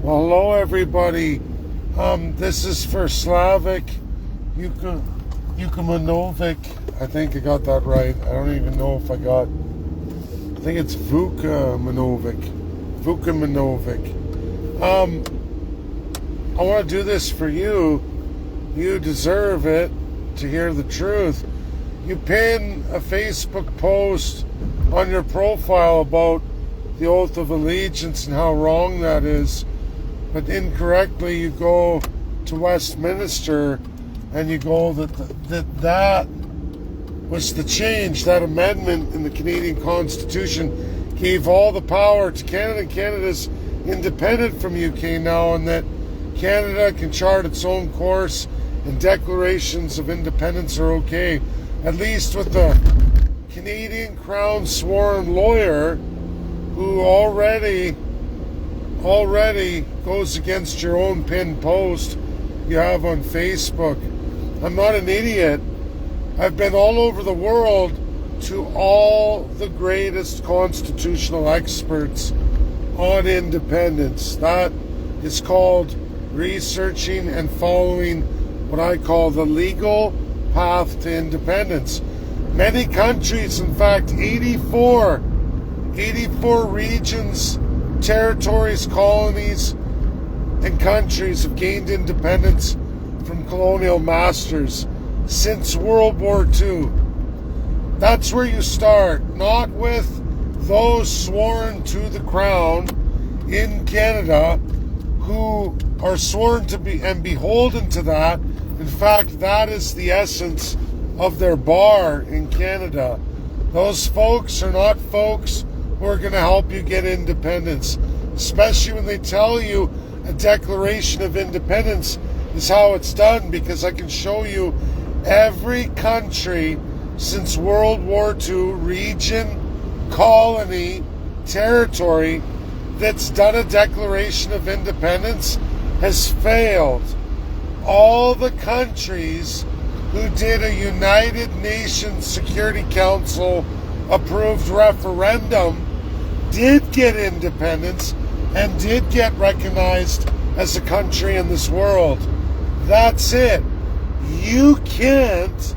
Well, hello everybody. This is for Slavic Vukmanovic. I think I got that right. I don't even know if I think it's Vukmanovic. I want to do this for you. You deserve it to hear the truth. You pin a Facebook post on your profile about the oath of allegiance and how wrong that is, but incorrectly you go to Westminster and you go that was the change. That amendment in the Canadian Constitution gave all the power to Canada. Canada's independent from UK now, and that Canada can chart its own course and declarations of independence are okay. At least with the Canadian Crown sworn lawyer who already goes against your own pinned post you have on Facebook. I'm not an idiot. I've been all over the world to all the greatest constitutional experts on independence. That is called researching and following what I call the legal path to independence. Many countries, in fact 84 regions, territories, colonies, and countries have gained independence from colonial masters since World War II. That's where you start, not with those sworn to the crown in Canada who are sworn to be and beholden to that. In fact, that is the essence of their bar in Canada. Those folks are not folks who are going to help you get independence, especially when they tell you a Declaration of Independence is how it's done, because I can show you every country since World War II, region, colony, territory, that's done a Declaration of Independence has failed. All the countries who did a United Nations Security Council approved referendum did get independence and did get recognized as a country in this world. That's it. You can't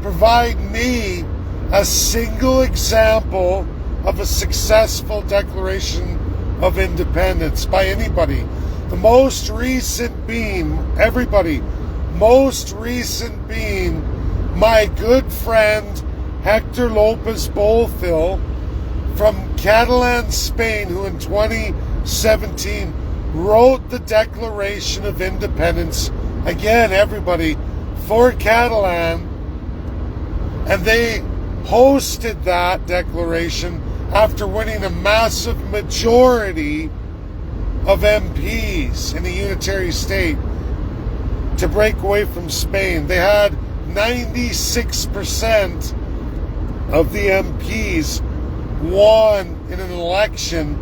provide me a single example of a successful Declaration of Independence by anybody. The most recent being, my good friend Hector Lopez Bolfil from Catalan, Spain, who in 2017 wrote the Declaration of Independence, again, everybody, for Catalan, and they hosted that declaration after winning a massive majority of MPs in a unitary state to break away from Spain. They had 96% of the MPs won in an election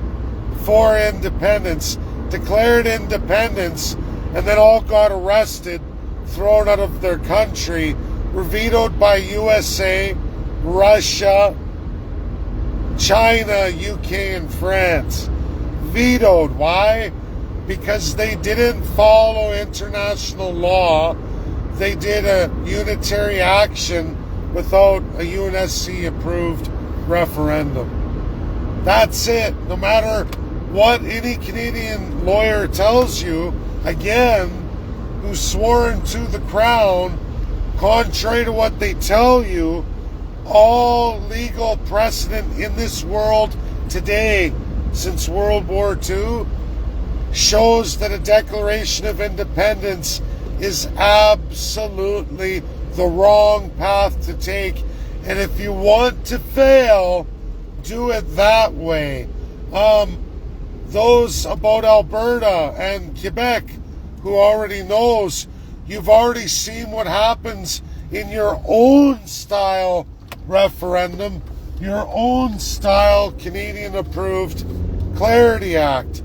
for independence, declared independence, and then all got arrested, thrown out of their country, were vetoed by USA, Russia, China, UK, and France. Vetoed. Why? Because they didn't follow international law. They did a unitary action without a UNSC approved referendum. That's it. No matter what any Canadian lawyer tells you, again, who's sworn to the crown, contrary to what they tell you, all legal precedent in this world today since World War II shows that a Declaration of Independence is absolutely the wrong path to take. And if you want to fail, do it that way. Those about Alberta and Quebec who already knows, you've already seen what happens in your own style referendum, your own style Canadian approved Clarity Act.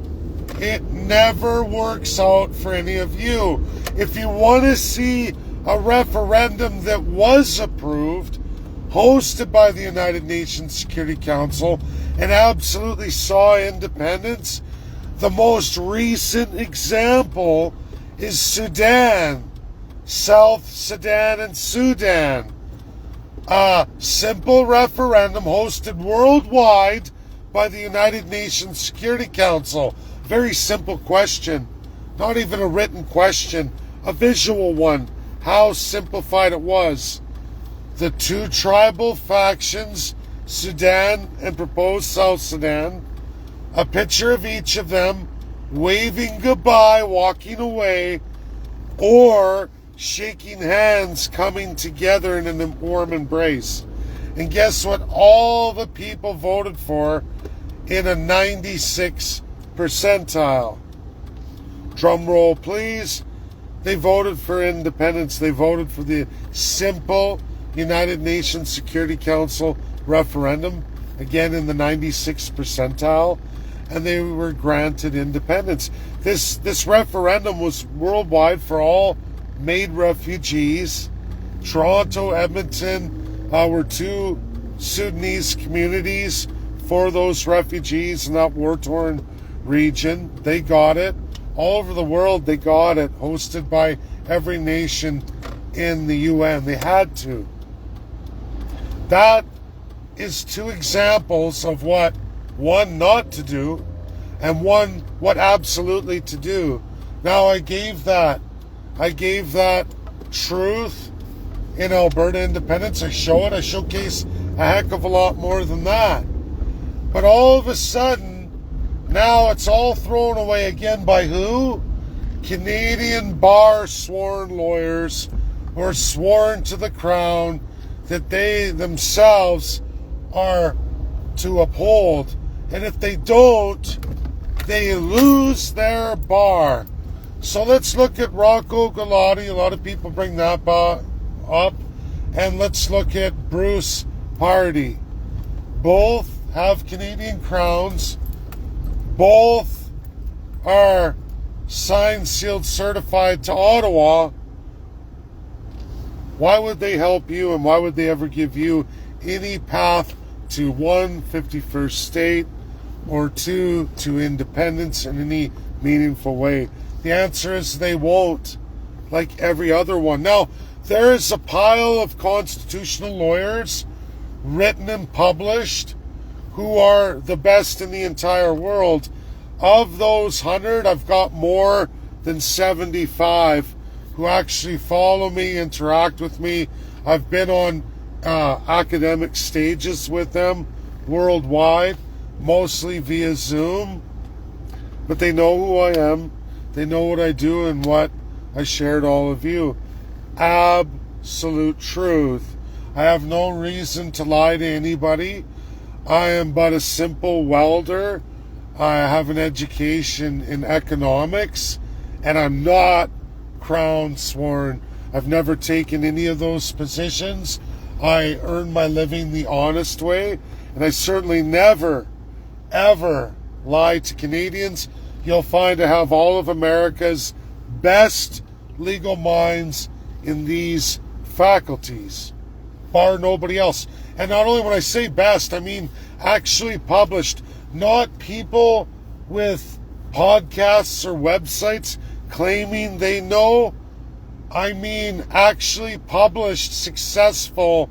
It never works out for any of you. If you want to see a referendum that was approved, hosted by the United Nations Security Council, and absolutely saw independence, The most recent example is Sudan, South Sudan and Sudan. A simple referendum hosted worldwide by the United Nations Security Council. Very simple question. Not even a written question. A visual one. How simplified it was. The two tribal factions, Sudan and proposed South Sudan, a picture of each of them waving goodbye, walking away, or shaking hands, coming together in a warm embrace. And guess what all the people voted for in a 96 percentile? Drum roll, please. They voted for independence. They voted for the simple United Nations Security Council referendum, again in the 96th percentile, and they were granted independence. This referendum was worldwide for all made refugees. Toronto, Edmonton were two Sudanese communities for those refugees in that war-torn region. They got it. All over the world they got it, hosted by every nation in the UN. They had to. That is two examples of what, one, not to do, and one, what absolutely to do. Now, I gave that truth in Alberta independence. I show it. I showcase a heck of a lot more than that. But all of a sudden, now it's all thrown away again by who? Canadian bar sworn lawyers who are sworn to the Crown that they themselves are to uphold. And if they don't, they lose their bar. So let's look at Rocco Galati. A lot of people bring that up. And let's look at Bruce Pardy. Both have Canadian crowns. Both are signed, sealed, certified to Ottawa. Why would they help you, and why would they ever give you any path to 1, 51st state, or 2, to independence in any meaningful way? The answer is they won't, like every other one. Now, there is a pile of constitutional lawyers, written and published, who are the best in the entire world. Of those 100, I've got more than 75 who actually follow me, interact with me. I've been on academic stages with them worldwide, mostly via Zoom. But they know who I am. They know what I do and what I shared all of you. Absolute truth. I have no reason to lie to anybody. I am but a simple welder. I have an education in economics, and I'm not Crown sworn. I've never taken any of those positions. I earn my living the honest way, and I certainly never, ever lie to Canadians. You'll find I have all of America's best legal minds in these faculties, bar nobody else. And not only when I say best, I mean actually published, not people with podcasts or websites claiming they know. I mean actually published, successful,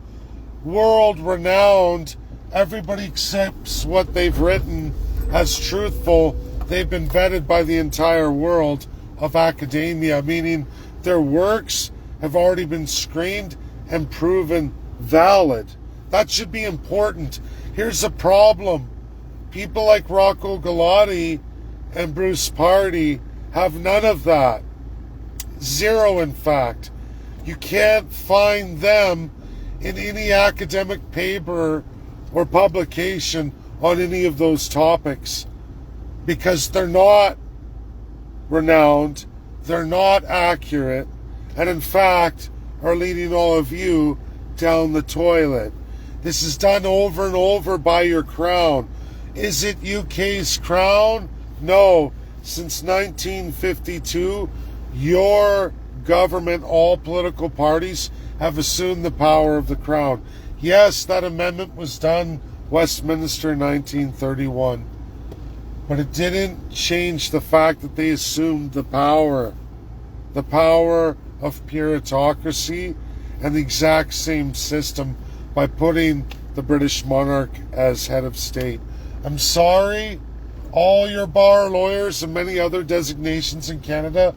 world-renowned. Everybody accepts what they've written as truthful. They've been vetted by the entire world of academia, meaning their works have already been screened and proven valid. That should be important. Here's the problem. People like Rocco Galati and Bruce Pardy have none of that. Zero, in fact. You can't find them in any academic paper or publication on any of those topics, because they're not renowned, they're not accurate, and in fact are leading all of you down the toilet. This is done over and over by your Crown. Is it UK's Crown? No. Since 1952, your government, all political parties, have assumed the power of the Crown. Yes, that amendment was done Westminster 1931. But it didn't change the fact that they assumed the power of puritocracy and the exact same system by putting the British monarch as head of state. I'm sorry, all your bar lawyers and many other designations in Canada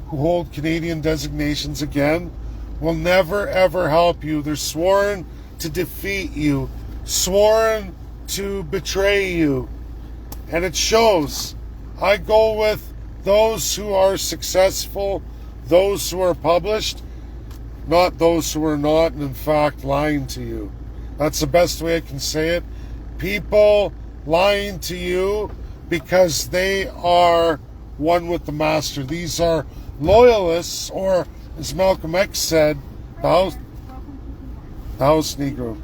who hold Canadian designations again will never ever help you. They're sworn to defeat you, sworn to betray you. And it shows. I go with those who are successful, those who are published, not those who are not, and in fact lying to you. That's the best way I can say it. People lying to you because they are one with the master. These are loyalists, or as Malcolm X said, the house Negro.